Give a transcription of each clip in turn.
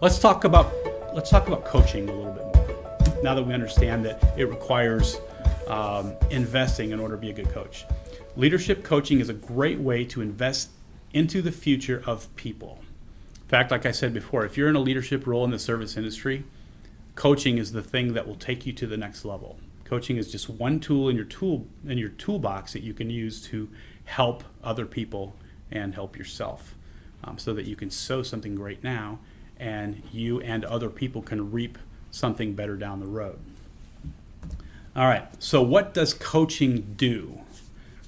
Let's talk about coaching a little bit more. Now that we understand that it requires investing in order to be a good coach. Leadership coaching is a great way to invest into the future of people. In fact, like I said before, if you're in a leadership role in the service industry, coaching is the thing that will take you to the next level. Coaching is just one tool in your toolbox that you can use to help other people and help yourself, so that you can sow something great now, and you and other people can reap something better down the road. All right. So what does coaching do?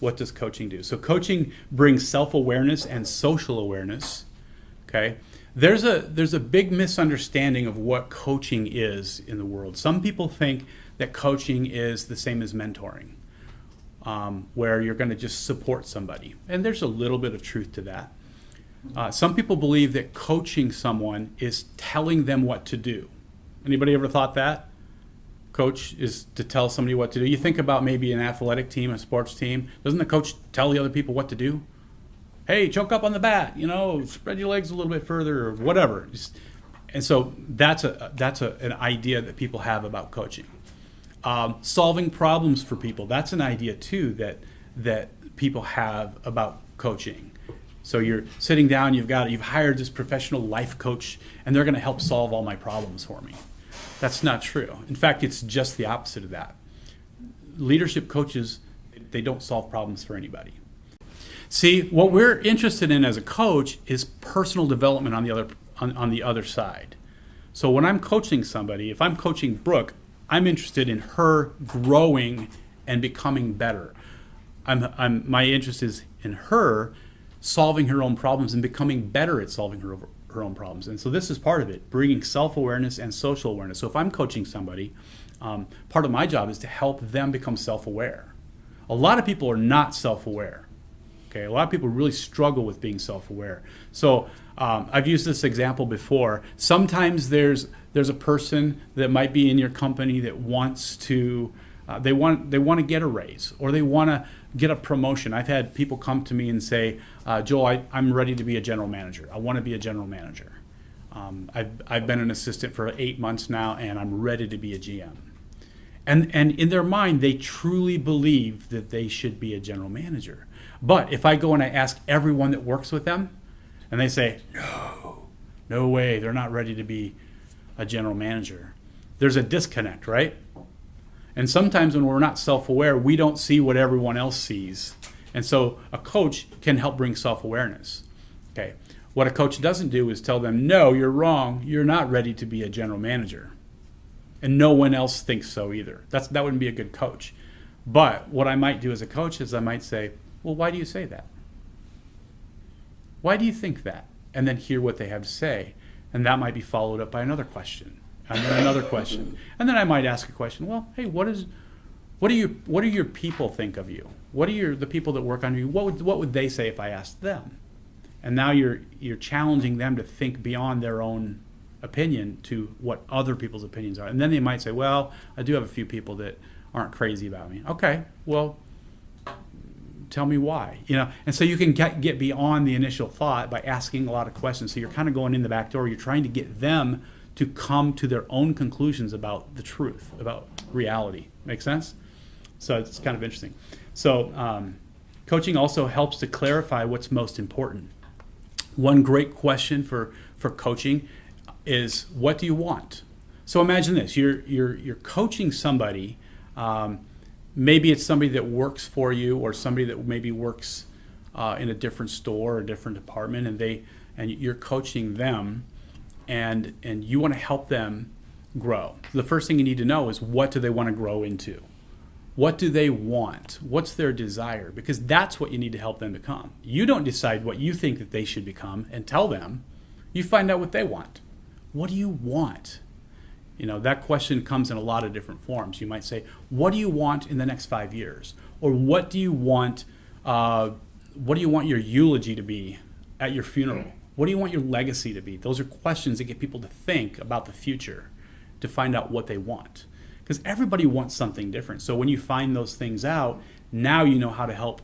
What does coaching do? So coaching brings self-awareness and social awareness. Okay. There's a big misunderstanding of what coaching is in the world. Some people think that coaching is the same as mentoring, where you're going to just support somebody. And there's a little bit of truth to that. Some people believe that coaching someone is telling them what to do. Anybody ever thought that? Coach is to tell somebody what to do. You think about maybe an athletic team, a sports team. Doesn't the coach tell the other people what to do? Hey, choke up on the bat, spread your legs a little bit further or whatever. And so that's an idea that people have about coaching. Solving problems for people, that's an idea too that people have about coaching. So you're sitting down, you've hired this professional life coach, and they're going to help solve all my problems for me. That's not true. In fact, it's just the opposite of that. Leadership coaches, they don't solve problems for anybody. See, what we're interested in as a coach is personal development on the other side. So when I'm coaching somebody, if I'm coaching Brooke, I'm interested in her growing and becoming better. My interest is in her solving her own problems and becoming better at solving her own problems. And so this is part of it, bringing self-awareness and social awareness. So if I'm coaching somebody, part of my job is to help them become self-aware. A lot of people are not self-aware. Okay, a lot of people really struggle with being self-aware. So I've used this example before. Sometimes there's a person that might be in your company that wants to they want to get a raise, or they want to get a promotion. I've had people come to me and say, Joel, I'm ready to be a general manager. I want to be a general manager. I've been an assistant for 8 months now, and I'm ready to be a GM. And in their mind, they truly believe that they should be a general manager. But if I go and I ask everyone that works with them, and they say, no way, they're not ready to be a general manager, there's a disconnect, right? And sometimes when we're not self-aware, we don't see what everyone else sees. And so a coach can help bring self-awareness. Okay. What a coach doesn't do is tell them, no, you're wrong. You're not ready to be a general manager. And no one else thinks so either. That wouldn't be a good coach. But what I might do as a coach is I might say, well, why do you say that? Why do you think that? And then hear what they have to say. And that might be followed up by another question. And then another question. And then I might ask a question, well, hey, what do your people think of you? What are the people that work under you? What would they say if I asked them? And now you're challenging them to think beyond their own opinion to what other people's opinions are. And then they might say, well, I do have a few people that aren't crazy about me. Okay, well, tell me why. And so you can get beyond the initial thought by asking a lot of questions. So you're kind of going in the back door. You're trying to get them to come to their own conclusions about the truth, about reality. Make sense? So it's kind of interesting. So coaching also helps to clarify what's most important. One great question for coaching is, what do you want? So imagine this: you're coaching somebody. Maybe it's somebody that works for you, or somebody that maybe works in a different store or a different department, and you're coaching them. And you want to help them grow. The first thing you need to know is, what do they want to grow into? What do they want? What's their desire? Because that's what you need to help them become. You don't decide what you think that they should become and tell them. You find out what they want. What do you want? That question comes in a lot of different forms. You might say, what do you want in the next 5 years? Or what do you want your eulogy to be at your funeral? What do you want your legacy to be? Those are questions that get people to think about the future, to find out what they want. Because everybody wants something different. So when you find those things out, now you know how to help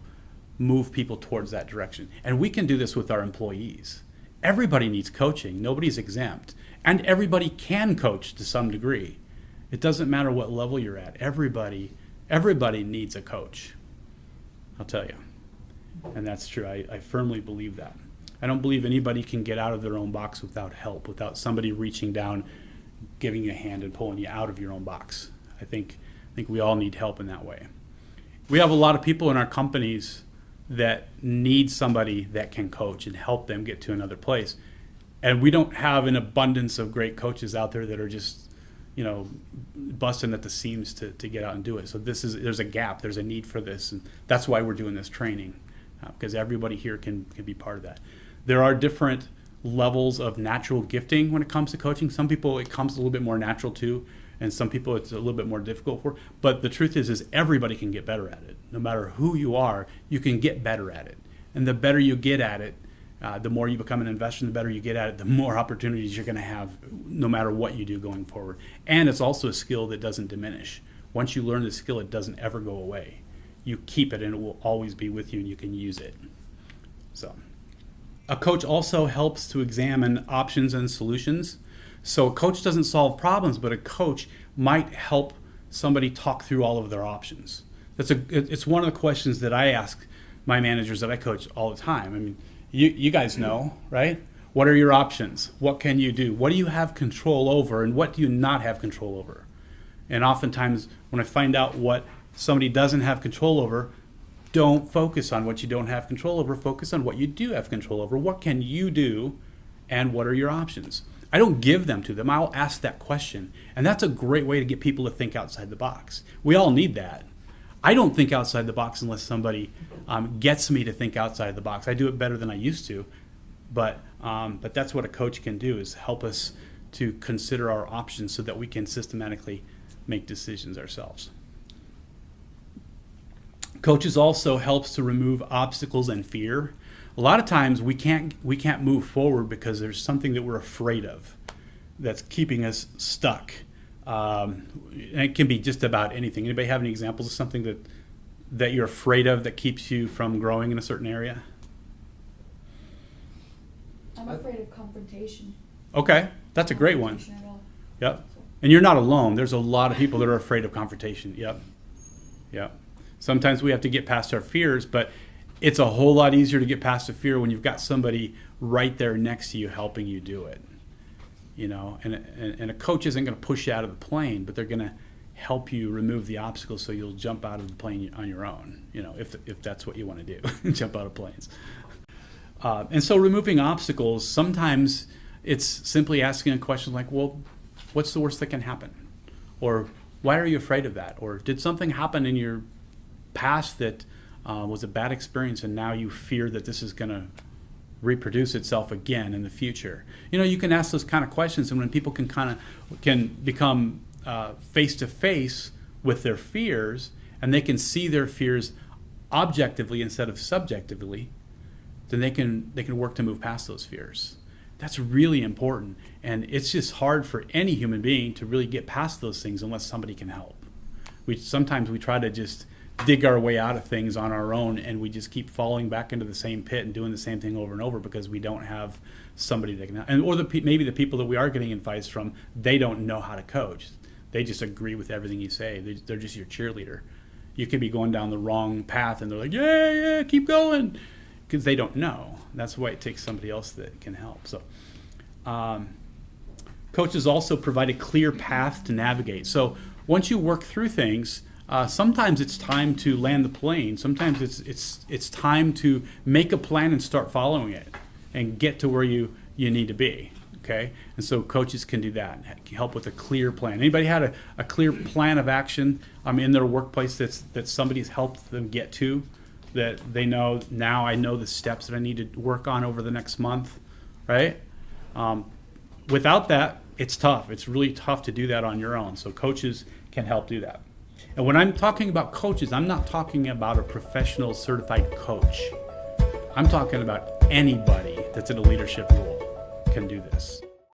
move people towards that direction. And we can do this with our employees. Everybody needs coaching. Nobody's exempt. And everybody can coach to some degree. It doesn't matter what level you're at. Everybody needs a coach. I'll tell you. And that's true. I firmly believe that. I don't believe anybody can get out of their own box without help, without somebody reaching down, giving you a hand and pulling you out of your own box. I think we all need help in that way. We have a lot of people in our companies that need somebody that can coach and help them get to another place. And we don't have an abundance of great coaches out there that are just, busting at the seams to get out and do it. So there's a gap, there's a need for this. And that's why we're doing this training, because everybody here can be part of that. There are different levels of natural gifting when it comes to coaching. Some people it comes a little bit more natural to, and some people it's a little bit more difficult for. But the truth is everybody can get better at it. No matter who you are, you can get better at it. And the better you get at it, the more you become an investor, the better you get at it, the more opportunities you're going to have no matter what you do going forward. And it's also a skill that doesn't diminish. Once you learn the skill, it doesn't ever go away. You keep it and it will always be with you and you can use it. So, a coach also helps to examine options and solutions. So a coach doesn't solve problems, but a coach might help somebody talk through all of their options. It's one of the questions that I ask my managers that I coach all the time. I mean, you guys know, right? What are your options? What can you do? What do you have control over and what do you not have control over? And oftentimes when I find out what somebody doesn't have control over, don't focus on what you don't have control over. Focus on what you do have control over. What can you do and what are your options? I don't give them to them. I'll ask that question. And that's a great way to get people to think outside the box. We all need that. I don't think outside the box unless somebody gets me to think outside the box. I do it better than I used to, but that's what a coach can do, is help us to consider our options so that we can systematically make decisions ourselves. Coaches also helps to remove obstacles and fear. A lot of times we can't move forward because there's something that we're afraid of that's keeping us stuck. And it can be just about anything. Anybody have any examples of something that you're afraid of that keeps you from growing in a certain area? I'm afraid of confrontation. Okay, that's a great one. Yep. And you're not alone. There's a lot of people that are afraid of confrontation. Yep. Sometimes we have to get past our fears, but it's a whole lot easier to get past a fear when you've got somebody right there next to you helping you do it. And a coach isn't going to push you out of the plane, but they're going to help you remove the obstacles so you'll jump out of the plane on your own, if that's what you want to do, jump out of planes. And so removing obstacles, sometimes it's simply asking a question like, well, what's the worst that can happen? Or why are you afraid of that? Or did something happen in your past that was a bad experience and now you fear that this is going to reproduce itself again in the future? You can ask those kind of questions, and when people can become face to face with their fears, and they can see their fears objectively instead of subjectively, then they can work to move past those fears. That's really important, and it's just hard for any human being to really get past those things unless somebody can help. Sometimes we try to just dig our way out of things on our own, and we just keep falling back into the same pit and doing the same thing over and over because we don't have somebody that can, or maybe the people that we are getting advice from, they don't know how to coach. They just agree with everything you say. They're just your cheerleader. You could be going down the wrong path and they're like, yeah, keep going, because they don't know. That's why it takes somebody else that can help. So coaches also provide a clear path to navigate. So once you work through things, sometimes it's time to land the plane. Sometimes it's time to make a plan and start following it and get to where you need to be. Okay, and so coaches can do that, help with a clear plan. Anybody had a clear plan of action in their workplace that somebody's helped them get to, that they know, now I know the steps that I need to work on over the next month, right? Without that, it's tough. It's really tough to do that on your own. So coaches can help do that. And when I'm talking about coaches, I'm not talking about a professional certified coach. I'm talking about anybody that's in a leadership role can do this.